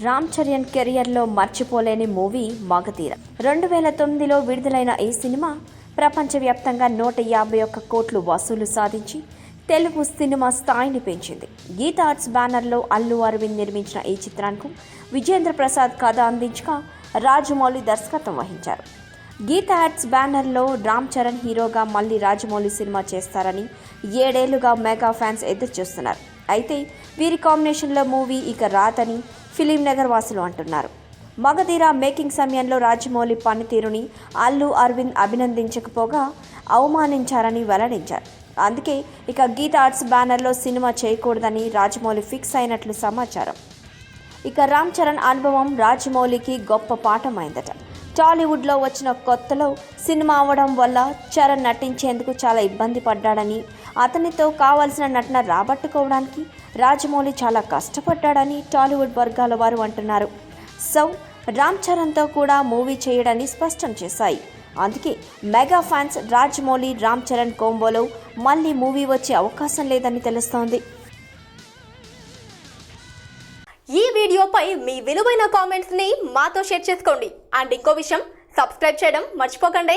రామ్ చరణ్ కెరియర్లో మర్చిపోలేని మూవీ మగధీర. 2009లో విడుదలైన ఈ సినిమా ప్రపంచవ్యాప్తంగా 151 కోట్లు వసూలు సాధించి తెలుగు సినిమా స్థాయిని పెంచింది. గీత ఆర్ట్స్ బ్యానర్లో అల్లు అరవింద్ నిర్మించిన ఈ చిత్రానికి విజేంద్ర ప్రసాద్ కథ అందించగా రాజమౌళి దర్శకత్వం వహించారు. గీత ఆర్ట్స్ బ్యానర్లో రామ్ చరణ్ హీరోగా మళ్ళీ రాజమౌళి సినిమా చేస్తారని 7 ఏళ్లుగా మెగా ఫ్యాన్స్ ఎదురు చూస్తున్నారు. అయితే వీరి కాంబినేషన్లో మూవీ ఇక రాదని ఫిలిం నగర్ వాసులు అంటున్నారు. మగధీర మేకింగ్ సమయంలో రాజమౌళి పనితీరుని అల్లు అరవింద్ అభినందించకపోగా అవమానించారని వెల్లడించారు. అందుకే ఇక గీత ఆర్ట్స్ బ్యానర్లో సినిమా చేయకూడదని రాజమౌళి ఫిక్స్ అయినట్లు సమాచారం. ఇక రామ్ చరణ్ అనుభవం రాజమౌళికి గొప్ప పాఠమైందట. టాలీవుడ్లో వచ్చిన కొత్తలో సినిమా అవడం వల్ల చరణ్ నటించేందుకు చాలా ఇబ్బంది పడ్డాడని, అతనితో కావాల్సిన నటన రాబట్టుకోవడానికి రాజమౌళి చాలా కష్టపడ్డాడని టాలీవుడ్ వర్గాల వారు అంటున్నారు. సో రామ్ చరణ్తో కూడా మూవీ చేయడాన్ని స్పష్టం చేశాయి. అందుకే మెగా ఫ్యాన్స్ రాజమౌళి రామ్ చరణ్ కోంబోలో మళ్ళీ మూవీ వచ్చే అవకాశం లేదని తెలుస్తోంది. ఈ వీడియోపై మీ విలువైన కామెంట్స్ ని మాతో షేర్ చేసుకోండి. అండ్ ఇంకో విషయం, సబ్స్క్రైబ్ చేయడం మర్చిపోకండి.